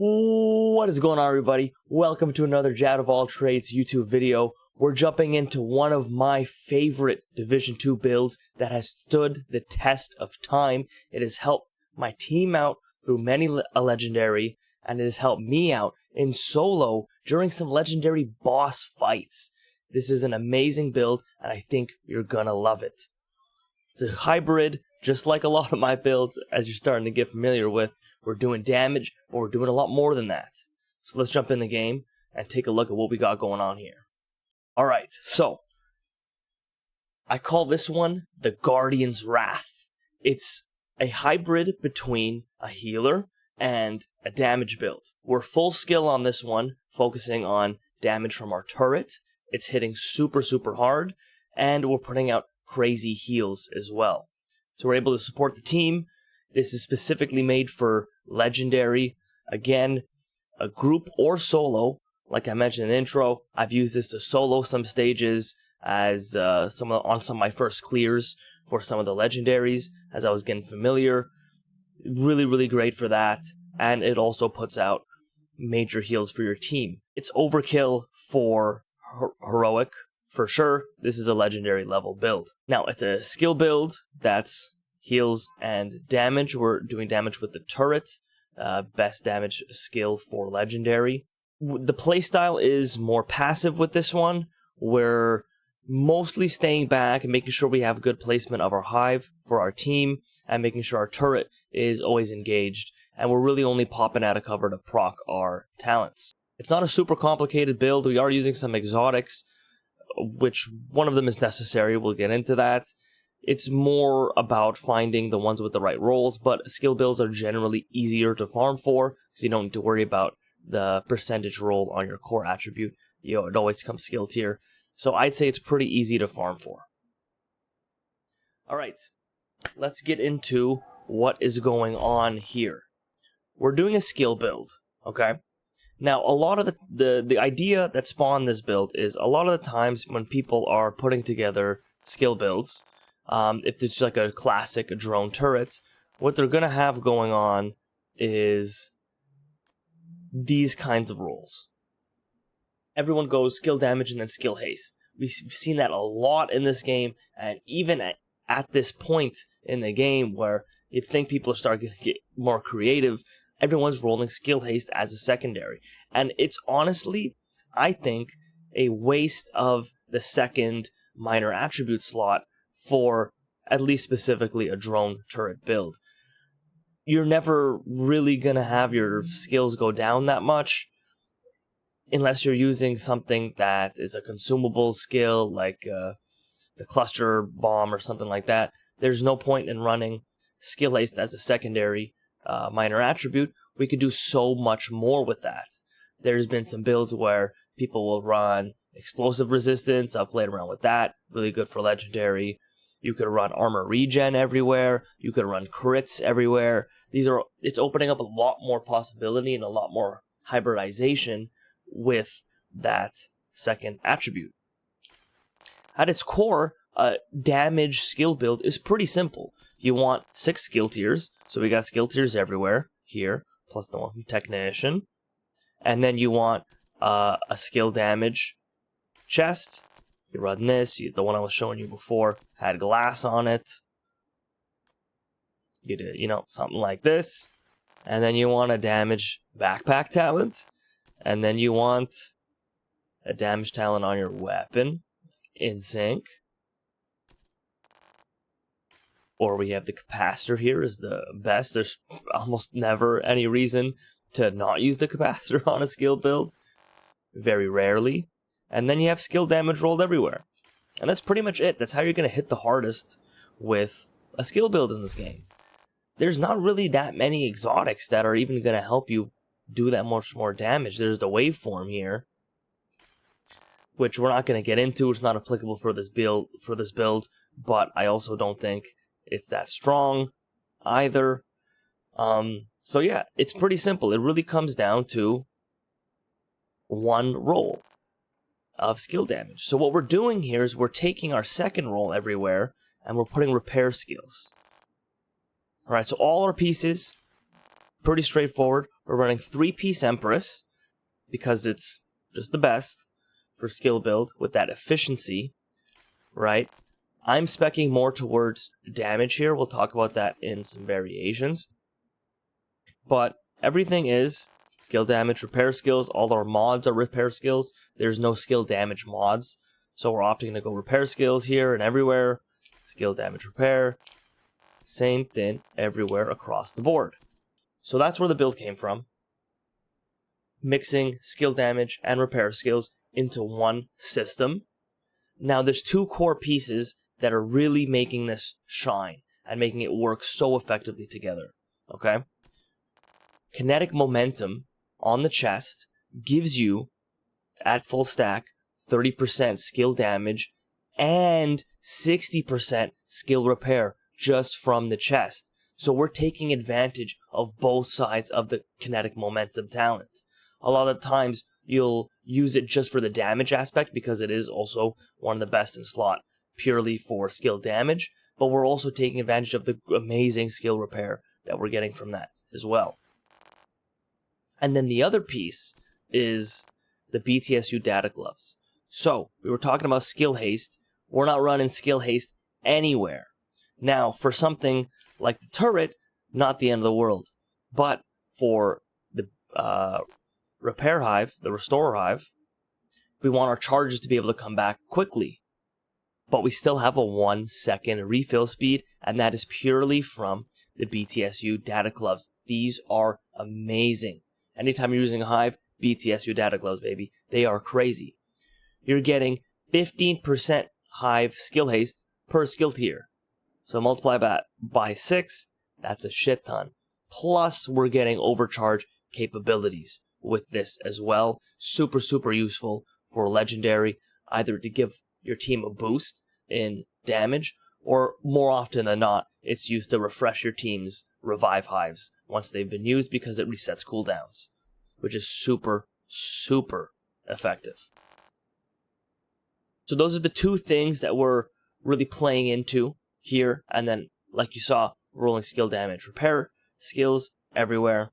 What is going on, everybody? Welcome to another Jack of All Trades YouTube video. We're jumping into one of my favorite Division 2 builds that has stood the test of time. It has helped my team out through many a legendary, and it has helped me out in solo during some legendary boss fights. This is an amazing build, and I think you're gonna love it. It's a hybrid, just like a lot of my builds, as you're starting to get familiar with. We're doing damage, but we're doing a lot more than that. So let's jump in the game and take a look at what we got going on here. Alright, so I call this one the Guardian's Wrath. It's a hybrid between a healer and a damage build. We're full skill on this one, focusing on damage from our turret. It's hitting super hard, and we're putting out crazy heals as well. So we're able to support the team. This is specifically made for legendary. Again, a group or solo. Like I mentioned in the intro, I've used this to solo some stages as on some of my first clears for some of the legendaries as I was getting familiar. Really great for that. And it also puts out major heals for your team. It's overkill for heroic, for sure. This is a legendary level build. Now, it's a skill build that's heals and damage. We're doing damage with the turret. Best damage skill for legendary. The playstyle is more passive with this one. We're mostly staying back and making sure we have good placement of our hive for our team and making sure our turret is always engaged. And we're really only popping out of cover to proc our talents. It's not a super complicated build. We are using some exotics, which one of them is necessary. We'll get into that. It's more about finding the ones with the right roles, but skill builds are generally easier to farm for because you don't need to worry about the percentage roll on your core attribute. It always comes skill tier. So I'd say it's pretty easy to farm for. Alright, let's get into what is going on here. We're doing a skill build, okay? Now, a lot of the idea that spawned this build is a lot of the times when people are putting together skill builds, if it's like a classic drone turret, what they're going to have going on is these kinds of rolls. Everyone goes skill damage and then skill haste. We've seen that a lot in this game, and even at this point in the game where you'd think people are starting to get more creative, everyone's rolling skill haste as a secondary. And it's honestly, I think, a waste of the second minor attribute slot for at least specifically a drone turret build. You're never really going to have your skills go down that much unless you're using something that is a consumable skill like the cluster bomb or something like that. There's no point in running skill haste as a secondary minor attribute. We could do so much more with that. There's been some builds where people will run explosive resistance. I've played around with that. Really good for legendary. You could run armor regen everywhere. You could run crits everywhere. It's opening up a lot more possibility and a lot more hybridization with that second attribute. At its core, a damage skill build is pretty simple. You want 6 skill tiers. So we got skill tiers everywhere here, plus the one from Technician. And then you want a skill damage chest. You run this, the one I was showing you before had glass on it. You do, something like this. And then you want a damage backpack talent. And then you want a damage talent on your weapon in sync. Or we have the capacitor here is the best. There's almost never any reason to not use the capacitor on a skill build. Very rarely. And then you have skill damage rolled everywhere. And that's pretty much it. That's how you're going to hit the hardest with a skill build in this game. There's not really that many exotics that are even going to help you do that much more damage. There's the waveform here, which we're not going to get into. It's not applicable for this build, but I also don't think it's that strong either. So yeah, it's pretty simple. It really comes down to one roll of skill damage. So what we're doing here is we're taking our second roll everywhere and we're putting repair skills. Alright, so all our pieces, pretty straightforward. we're running 3-piece Empress because it's just the best for skill build with that efficiency, right? I'm speccing more towards damage here. We'll talk about that in some variations. But everything is skill damage, repair skills. All our mods are repair skills. There's no skill damage mods. So we're opting to go repair skills here and everywhere. Skill damage repair. Same thing everywhere across the board. So that's where the build came from. Mixing skill damage and repair skills into one system. Now there's 2 core pieces that are really making this shine and making it work so effectively together. Okay? Kinetic momentum on the chest gives you, at full stack, 30% skill damage and 60% skill repair just from the chest. So we're taking advantage of both sides of the kinetic momentum talent. A lot of times you'll use it just for the damage aspect because it is also one of the best in slot purely for skill damage, but we're also taking advantage of the amazing skill repair that we're getting from that as well. And then the other piece is the BTSU data gloves. So we were talking about skill haste. We're not running skill haste anywhere. Now, for something like the turret, not the end of the world. But for the repair hive, the restorer hive, we want our charges to be able to come back quickly. But we still have a 1-second refill speed, and that is purely from the BTSU data gloves. These are amazing. Anytime you're using a hive, BTSU data gloves, baby. They are crazy. You're getting 15% hive skill haste per skill tier. So multiply that by 6, that's a shit ton. Plus, we're getting overcharge capabilities with this as well. Super, super useful for legendary, either to give your team a boost in damage, or more often than not, it's used to refresh your team's revive hives once they've been used because it resets cooldowns, which is super, super effective. So those are the 2 things that we're really playing into here, and then, like you saw, rolling skill damage, repair skills everywhere.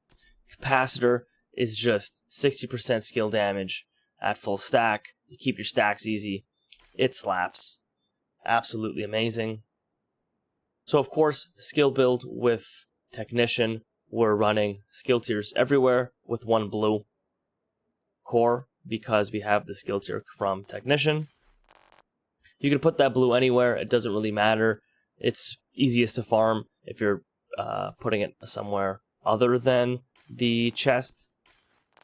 Capacitor is just 60% skill damage at full stack. You keep your stacks easy. It slaps. Absolutely amazing. So of course, skill build with Technician, we're running skill tiers everywhere with 1 blue core because we have the skill tier from Technician. You can put that blue anywhere. It doesn't really matter. It's easiest to farm if you're putting it somewhere other than the chest.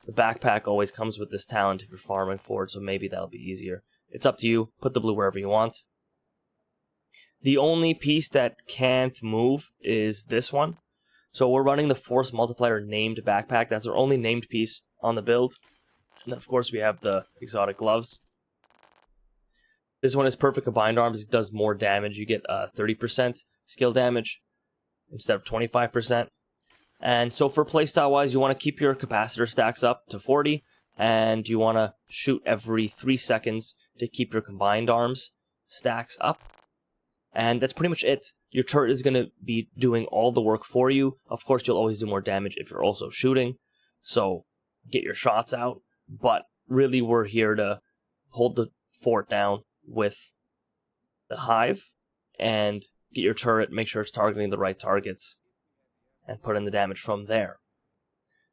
The backpack always comes with this talent if you're farming for it, so maybe that'll be easier. It's up to you. Put the blue wherever you want. The only piece that can't move is this one. So we're running the Force Multiplier named backpack. That's our only named piece on the build. And then of course we have the exotic gloves. This one is perfect combined arms. It does more damage. You get 30% skill damage instead of 25%. And so for playstyle wise, you want to keep your capacitor stacks up to 40, and you want to shoot every 3 seconds to keep your combined arms stacks up. And that's pretty much it. Your turret is going to be doing all the work for you. Of course, you'll always do more damage if you're also shooting. So get your shots out. But really, we're here to hold the fort down with the hive and get your turret, make sure it's targeting the right targets, and put in the damage from there.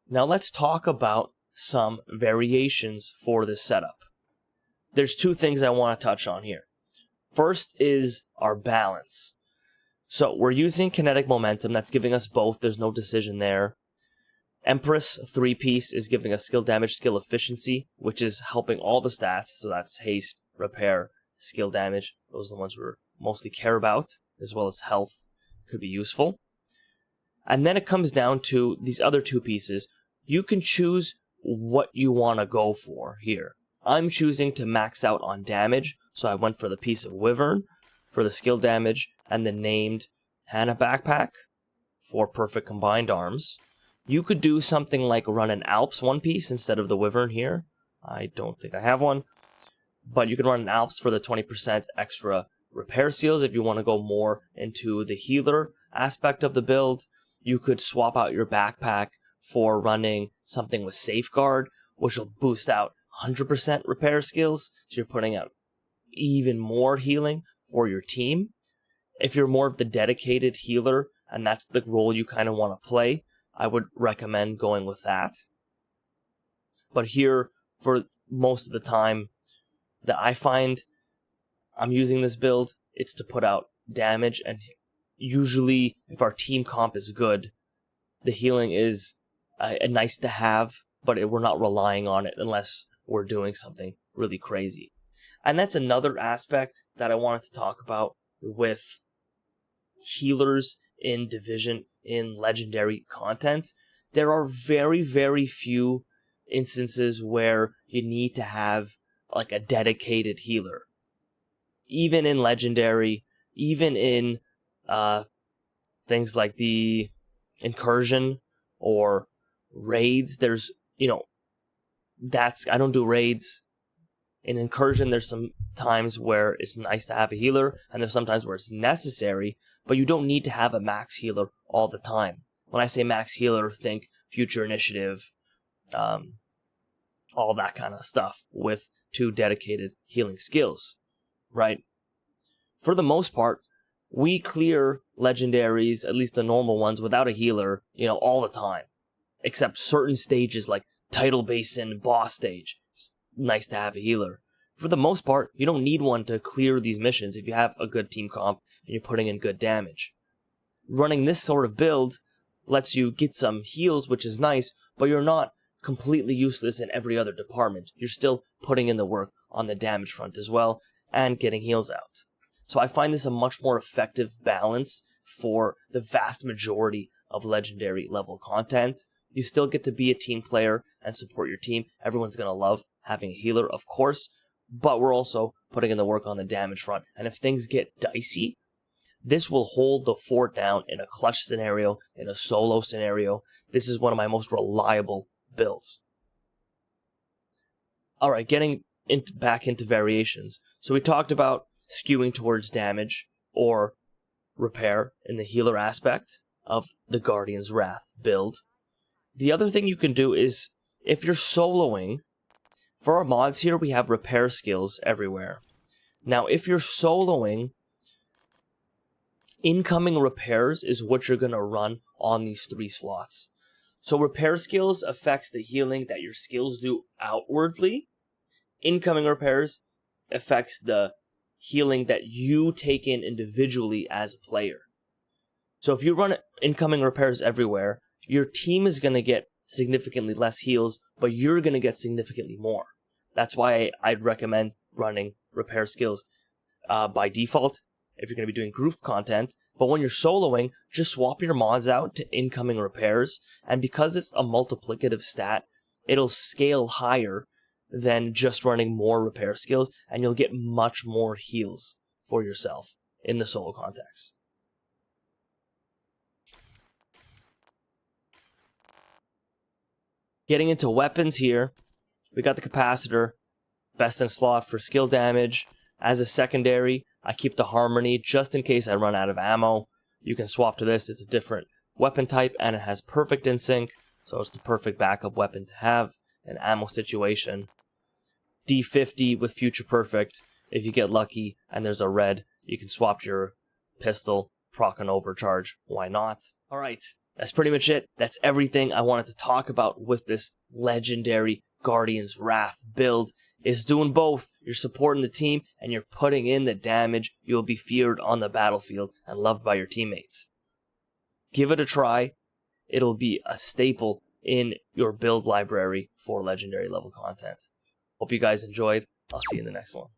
Now let's talk about some variations for this setup. There's 2 things I want to touch on here. First is our balance. So we're using kinetic momentum. That's giving us both. There's no decision there. Empress 3-piece is giving us skill damage, skill efficiency, which is helping all the stats. So that's haste, repair, skill damage. Those are the ones we mostly care about, as well as health could be useful. And then it comes down to these other 2 pieces. You can choose what you want to go for here. I'm choosing to max out on damage, so I went for the piece of Wyvern for the skill damage and the named Hannah backpack for perfect combined arms. You could do something like run an Alps 1-piece instead of the Wyvern here. I don't think I have one. But you can run an Alps for the 20% extra repair skills if you want to go more into the healer aspect of the build. You could swap out your backpack for running something with Safeguard, which will boost out 100% repair skills, so you're putting out even more healing for your team. If you're more of the dedicated healer, and that's the role you kind of want to play, I would recommend going with that. But here, for most of the time that I find I'm using this build, it's to put out damage, and usually if our team comp is good, the healing is a nice to have, but we're not relying on it unless we're doing something really crazy. And that's another aspect that I wanted to talk about with healers in Division in Legendary content. There are very, very few instances where you need to have like a dedicated healer. Even in Legendary, even in things like the Incursion or raids, there's, I don't do raids. In Incursion, there's some times where it's nice to have a healer, and there's sometimes where it's necessary, but you don't need to have a max healer all the time. When I say max healer, think Future Initiative, all that kind of stuff with 2 dedicated healing skills, right? For the most part, we clear legendaries, at least the normal ones, without a healer, all the time. Except certain stages like Tidal Basin, boss stage. It's nice to have a healer. For the most part, you don't need one to clear these missions if you have a good team comp and you're putting in good damage. Running this sort of build lets you get some heals, which is nice, but you're not completely useless in every other department. You're still putting in the work on the damage front as well, and getting heals out. So I find this a much more effective balance for the vast majority of legendary level content. You still get to be a team player and support your team. Everyone's going to love having a healer, of course, but we're also putting in the work on the damage front. And if things get dicey, this will hold the fort down in a clutch scenario, in a solo scenario. This is one of my most reliable builds. Alright, getting back into variations. So we talked about skewing towards damage or repair in the healer aspect of the Guardian's Wrath build. The other thing you can do is, if you're soloing, for our mods here, we have repair skills everywhere. Now, if you're soloing, incoming repairs is what you're going to run on these 3 slots. So repair skills affects the healing that your skills do outwardly. Incoming repairs affects the healing that you take in individually as a player. So if you run incoming repairs everywhere, your team is going to get significantly less heals, but you're going to get significantly more. That's why I'd recommend running repair skills by default if you're going to be doing group content. But when you're soloing, just swap your mods out to incoming repairs, and because it's a multiplicative stat, it'll scale higher than just running more repair skills, and you'll get much more heals for yourself in the solo context. Getting into weapons here, we got the capacitor, best in slot for skill damage. As a secondary, I keep the harmony just in case I run out of ammo. You can swap to this, it's a different weapon type, and it has perfect in sync, so it's the perfect backup weapon to have in ammo situation. D50 with Future Perfect. If you get lucky and there's a red, you can swap your pistol, proc an overcharge. Why not? Alright, that's pretty much it. That's everything I wanted to talk about with this legendary Guardian's Wrath build. It's doing both. You're supporting the team and you're putting in the damage. You will be feared on the battlefield and loved by your teammates. Give it a try. It'll be a staple in your build library for legendary level content. Hope you guys enjoyed. I'll see you in the next one.